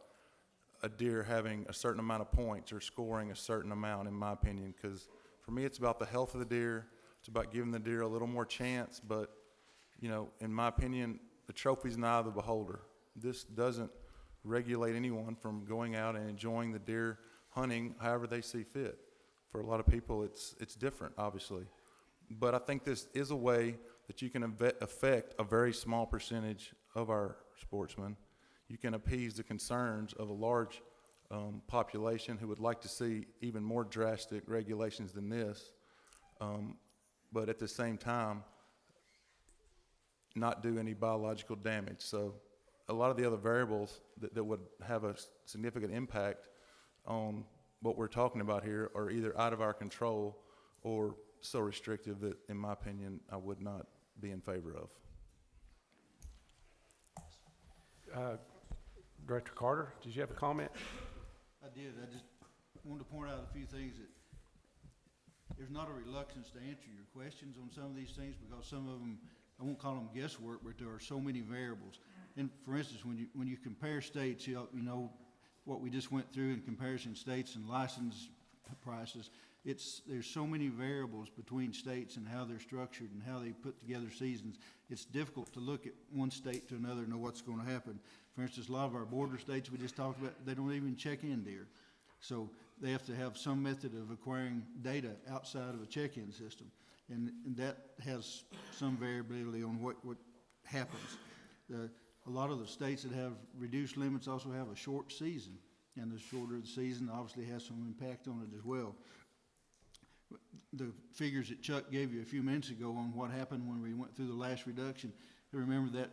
a deer having a certain amount of points or scoring a certain amount, in my opinion, because for me, it's about the health of the deer. It's about giving the deer a little more chance, but, you know, in my opinion, the trophy's in the eye of the beholder. This doesn't regulate anyone from going out and enjoying the deer hunting however they see fit. For a lot of people, it's different, obviously. But I think this is a way that you can affect a very small percentage of our sportsmen. You can appease the concerns of a large population who would like to see even more drastic regulations than this, but at the same time, not do any biological damage. So a lot of the other variables that would have a significant impact on what we're talking about here are either out of our control or so restrictive that, in my opinion, I would not be in favor of. Director Carter, did you have a comment? I did. I just wanted to point out a few things that there's not a reluctance to answer your questions on some of these things because some of them, I won't call them guesswork, but there are so many variables. And for instance, when you compare states, you know what we just went through in comparison states and license prices, there's so many variables between states and how they're structured and how they put together seasons. It's difficult to look at one state to another and know what's going to happen. For instance, a lot of our border states we just talked about, they don't even check in deer. So they have to have some method of acquiring data outside of a check-in system. And that has some variability on what happens. A lot of the states that have reduced limits also have a short season. And the shorter the season obviously has some impact on it as well. The figures that Chuck gave you a few minutes ago on what happened when we went through the last reduction, remember that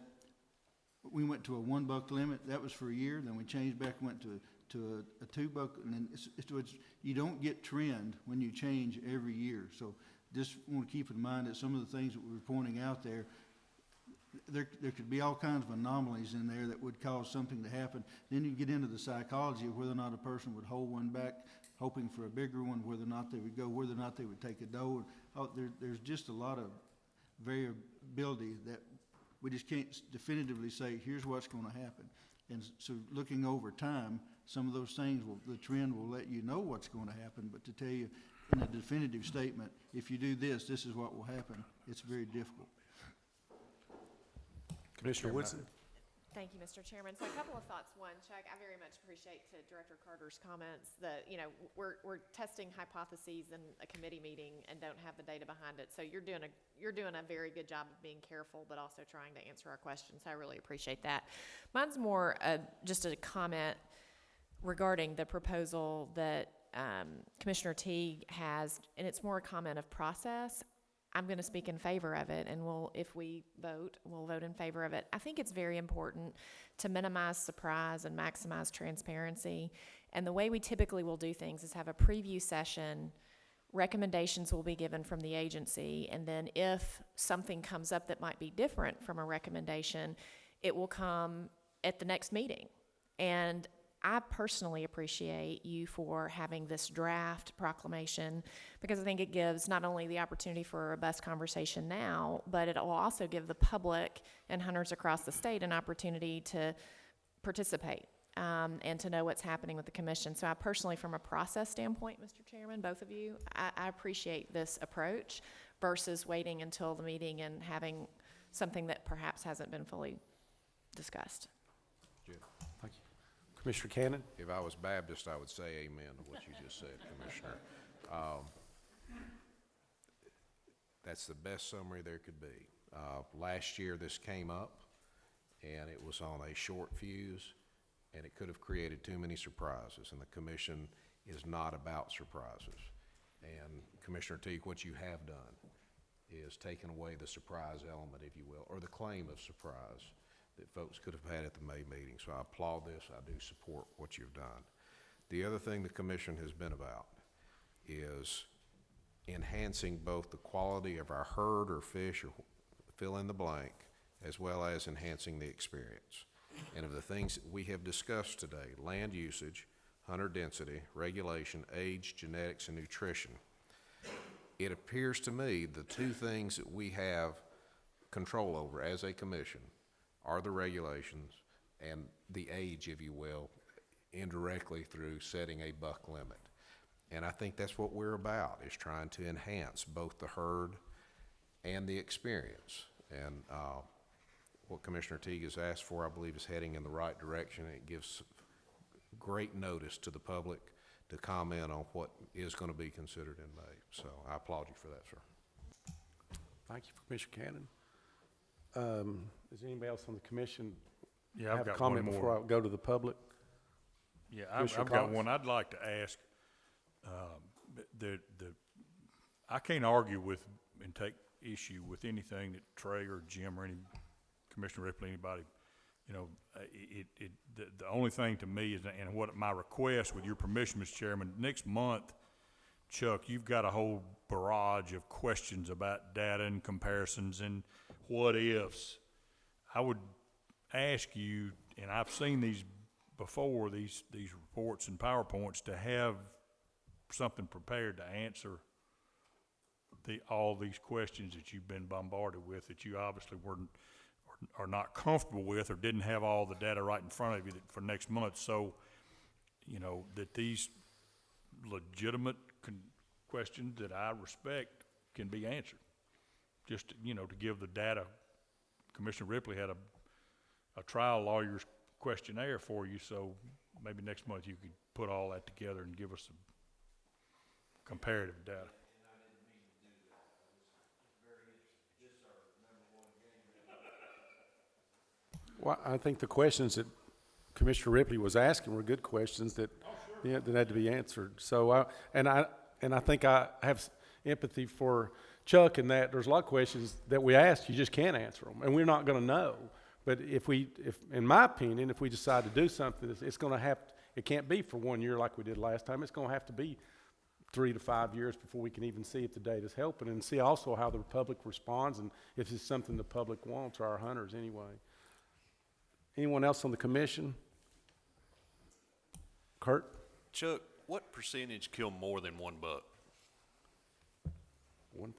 we went to a $1 limit. That was for a year. Then we changed back, went to a $2, and then you don't get trend when you change every year. So just want to keep in mind that some of the things that we were pointing out there could be all kinds of anomalies in there that would cause something to happen. Then you get into the psychology of whether or not a person would hold one back, hoping for a bigger one, whether or not they would go, whether or not they would take a doe. There's just a lot of variability that we just can't definitively say, here's what's going to happen. And so looking over time, some of those things, the trend will let you know what's going to happen, but to tell you in a definitive statement, if you do this, this is what will happen, it's very difficult. Commissioner Woodson? Thank you, Mr. Chairman. So a couple of thoughts. One, Chuck, I very much appreciate to Director Carter's comments that, you know, we're testing hypotheses in a committee meeting and don't have the data behind it. So you're doing a very good job of being careful, but also trying to answer our questions. I really appreciate that. Mine's more just a comment regarding the proposal that Commissioner Teague has, and it's more a comment of process. I'm going to speak in favor of it, and if we vote, we'll vote in favor of it. I think it's very important to minimize surprise and maximize transparency. And the way we typically will do things is have a preview session, recommendations will be given from the agency, and then if something comes up that might be different from a recommendation, it will come at the next meeting. And I personally appreciate you for having this draft proclamation because I think it gives not only the opportunity for a robust conversation now, but it will also give the public and hunters across the state an opportunity to participate and to know what's happening with the commission. So I personally, from a process standpoint, Mr. Chairman, both of you, I appreciate this approach versus waiting until the meeting and having something that perhaps hasn't been fully discussed. Thank you. Commissioner Cannon? If I was Baptist, I would say amen to what you just said, Commissioner. That's the best summary there could be. Last year, this came up. and it was on a short fuse, and it could have created too many surprises, and the commission is not about surprises. And Commissioner Teague, what you have done is taken away the surprise element, if you will, or the claim of surprise that folks could have had at the May meeting. So I applaud this. I do support what you've done. The other thing the commission has been about is enhancing both the quality of our herd or fish, or fill in the blank, as well as enhancing the experience. And of the things that we have discussed today, land usage, hunter density, regulation, age, genetics, and nutrition, it appears to me the two things that we have control over as a commission are the regulations and the age, if you will, indirectly through setting a buck limit. And I think that's what we're about, is trying to enhance both the herd and the experience. And what Commissioner Teague has asked for, I believe, is heading in the right direction. It gives great notice to the public to comment on what is going to be considered in May. So I applaud you for that, sir. Thank you, Commissioner Cannon. Is anybody else on the commission Yeah, I've have a got one comment before more. I go to the public? Yeah, Commissioner I've got Collins? one I'd like to ask. I can't argue with and take issue with anything that Trey or Jim or any Commissioner Ripley, anybody, you know, the only thing to me is, and what my request, with your permission, Mr. Chairman, next month, Chuck, you've got a whole barrage of questions about data and comparisons and what ifs. I would ask you, and I've seen these before, these reports and PowerPoints, to have something prepared to answer all these questions that you've been bombarded with, that you obviously are not comfortable with, or didn't have all the data right in front of you for next month. So, you know, that these legitimate questions that I respect can be answered. Just, you know, to give the data. Commissioner Ripley had a trial lawyer's questionnaire for you, so maybe next month you could put all that together and give us some comparative data. Well, I think the questions that Commissioner Ripley was asking were good questions that, yeah, that had to be answered. So, I think I have empathy for Chuck in that there's a lot of questions that we asked, you just can't answer them, and we're not going to know. But if in my opinion, if we decide to do something, it's going to have, it can't be for 1 year like we did last time. It's going to have to be 3 to 5 years before we can even see if the data's helping, and see also how the public responds and if it's something the public wants, or our hunters anyway. Anyone else on the commission? Kurt? Chuck, what percentage kill more than one buck? 1%.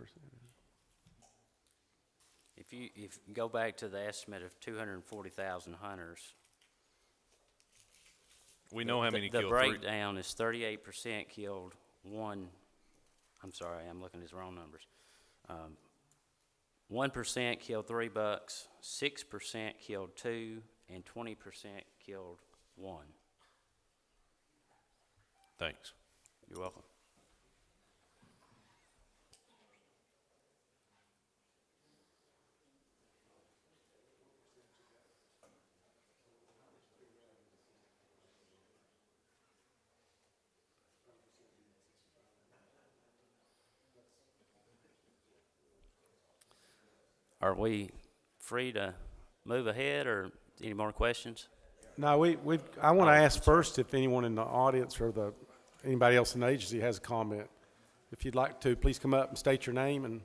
If you go back to the estimate of 240,000 hunters, We know how many the kill three. breakdown is 38% killed one. I'm sorry, I'm looking at the wrong numbers. 1% killed 3 bucks, 6% killed 2, and 20% killed 1. Thanks. You're welcome. Are we free to move ahead, or any more questions? No, I want to ask first if anyone in the audience or anybody else in the agency has a comment. If you'd like to, please come up and state your name and.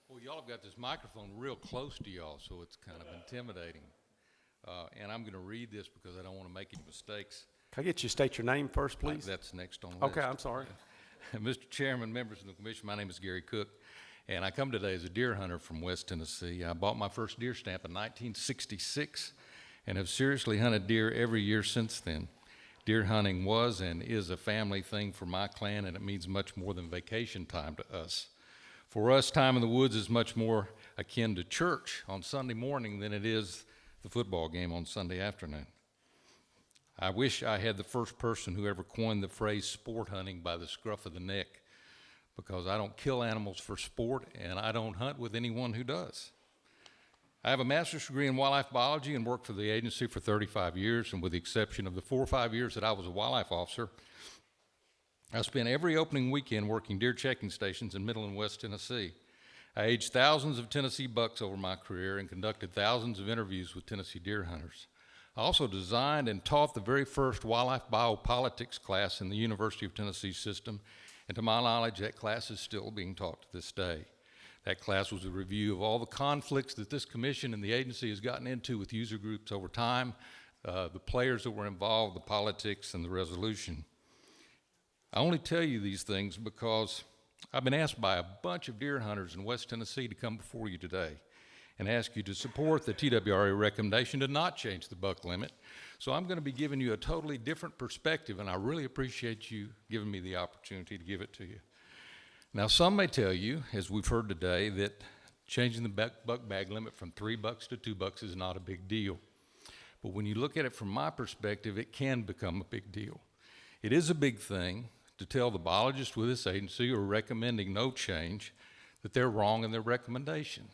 Well, y'all have got this microphone real close to y'all, so it's kind of intimidating. And I'm going to read this because I don't want to make any mistakes. Can I get you to state your name first, please? That's next on the list. Okay, I'm sorry. Mr. Chairman, members of the commission, my name is Gary Cook, and I come today as a deer hunter from West Tennessee. I bought my first deer stamp in 1966 and have seriously hunted deer every year since then. Deer hunting was and is a family thing for my clan, and it means much more than vacation time to us. For us, time in the woods is much more akin to church on Sunday morning than it is the football game on Sunday afternoon. I wish I had the first person who ever coined the phrase sport hunting by the scruff of the neck, because I don't kill animals for sport, and I don't hunt with anyone who does. I have a master's degree in wildlife biology and worked for the agency for 35 years, and with the exception of the 4 or 5 years that I was a wildlife officer, I spent every opening weekend working deer checking stations in Middle and West Tennessee. I aged thousands of Tennessee bucks over my career and conducted thousands of interviews with Tennessee deer hunters. I also designed and taught the very first wildlife biopolitics class in the University of Tennessee system, and to my knowledge, that class is still being taught to this day. That class was a review of all the conflicts that this commission and the agency has gotten into with user groups over time, the players that were involved, the politics, and the resolution. I only tell you these things because I've been asked by a bunch of deer hunters in West Tennessee to come before you today and ask you to support the TWRA recommendation to not change the buck limit. So I'm going to be giving you a totally different perspective, and I really appreciate you giving me the opportunity to give it to you. Now, some may tell you, as we've heard today, that changing the buck bag limit from 3 bucks to 2 bucks is not a big deal. But when you look at it from my perspective, it can become a big deal. It is a big thing to tell the biologists with this agency who are recommending no change that they're wrong in their recommendation.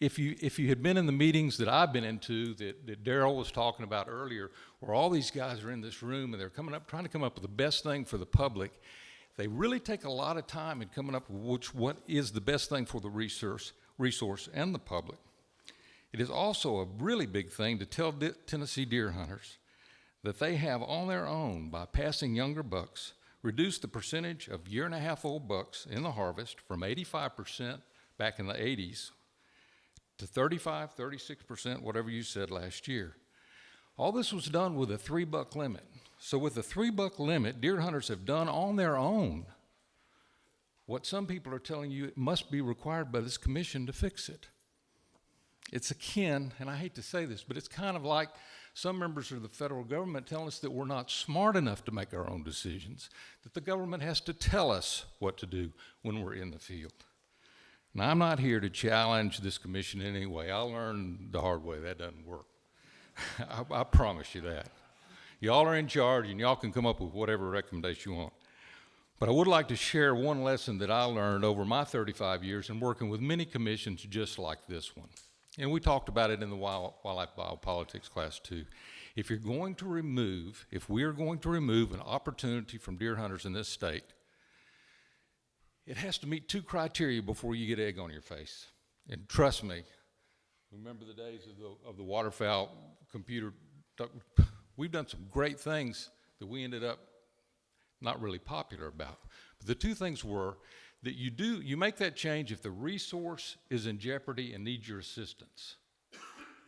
If you had been in the meetings that I've been into that Darrell was talking about earlier, where all these guys are in this room and they're trying to come up with the best thing for the public, they really take a lot of time in coming up with what is the best thing for the resource and the public. It is also a really big thing to tell Tennessee deer hunters that they have on their own, by passing younger bucks, reduced the percentage of 1.5-year-old bucks in the harvest from 85% back in the 80s to 35, 36%, whatever you said last year. All this was done with a 3-buck limit. So with the 3-buck limit, deer hunters have done on their own what some people are telling you it must be required by this commission to fix it. It's akin, and I hate to say this, but it's kind of like some members of the federal government telling us that we're not smart enough to make our own decisions, that the government has to tell us what to do when we're in the field. Now, I'm not here to challenge this commission in any way. I learned the hard way that doesn't work. I promise you that. Y'all are in charge, and y'all can come up with whatever recommendation you want. But I would like to share one lesson that I learned over my 35 years in working with many commissions just like this one. And we talked about it in the wildlife biopolitics class too. If we are going to remove an opportunity from deer hunters in this state, it has to meet 2 criteria before you get egg on your face. And trust me, remember the days of the waterfowl computer. We've done some great things that we ended up not really popular about. But the 2 things were that you make that change if the resource is in jeopardy and needs your assistance.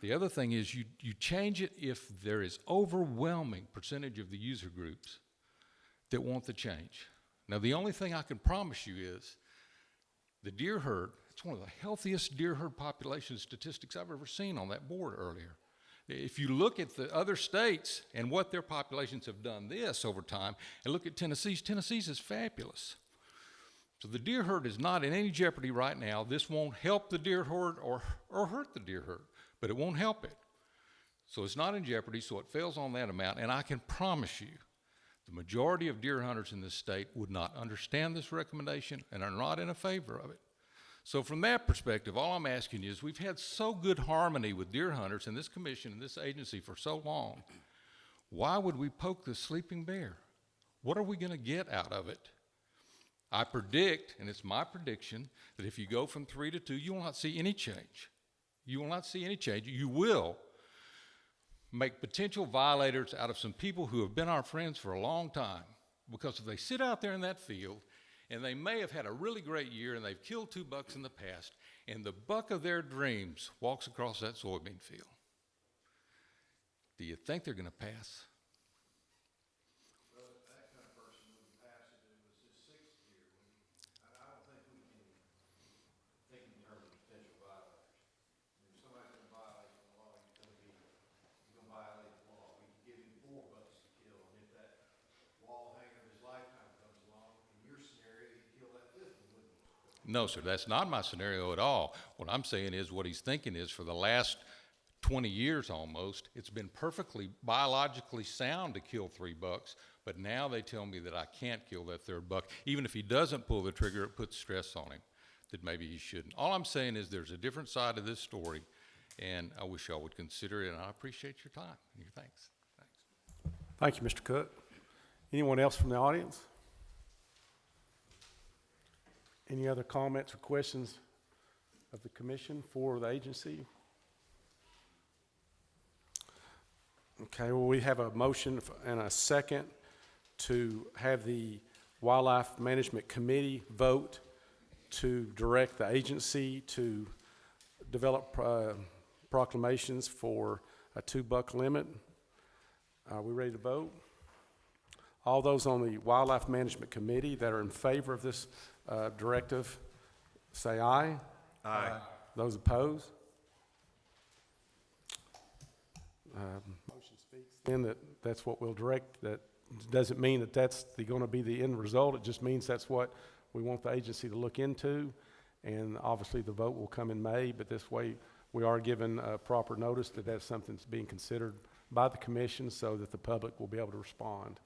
The other thing is you change it if there is overwhelming percentage of the user groups that want the change. Now, the only thing I can promise you is the deer herd, it's one of the healthiest deer herd population statistics I've ever seen on that board earlier. If you look at the other states and what their populations have done this over time, and look at Tennessee's is fabulous. So the deer herd is not in any jeopardy right now. This won't help the deer herd or hurt the deer herd, but it won't help it. So it's not in jeopardy, so it fails on that amount, and I can promise you the majority of deer hunters in this state would not understand this recommendation and are not in favor of it. So from that perspective, all I'm asking you is we've had so good harmony with deer hunters in this commission and this agency for so long. Why would we poke the sleeping bear? What are we going to get out of it? I predict, and it's my prediction, that if you go from 3 to 2, you will not see any change. You will not see any change. You will make potential violators out of some people who have been our friends for a long time, because if they sit out there in that field and they may have had a really great year and they've killed 2 bucks in the past, and the buck of their dreams walks across that soybean field, do you think they're going to pass? Well, that kind of person wouldn't pass if it was his 6th year. I don't think we can think in terms of potential violators. If somebody's going to violate the law, you're going to violate the law. We can give him 4 bucks to kill, and if that wall hanger of his lifetime comes along, in your scenario, he'd kill that 5th one, wouldn't he? No, sir, that's not my scenario at all. What I'm saying is what he's thinking is for the last 20 years almost, it's been perfectly biologically sound to kill 3 bucks, but now they tell me that I can't kill that 3rd buck. Even if he doesn't pull the trigger, it puts stress on him. that maybe he shouldn't. All I'm saying is there's a different side of this story, and I wish y'all would consider it, and I appreciate your time and your thanks. Thank you, Mr. Cook. Anyone else from the audience? Any other comments or questions of the commission for the agency? Okay, well, we have a motion and a second to have the Wildlife Management Committee vote to direct the agency to develop proclamations for a 2-buck limit. Are we ready to vote? All those on the Wildlife Management Committee that are in favor of this directive, say aye. Aye. Those opposed? Motion speaks then that's what we'll direct. That doesn't mean that that's going to be the end result. It just means that's what we want the agency to look into. And obviously the vote will come in May, but this way we are given proper notice that that's something that's being considered by the commission so that the public will be able to respond.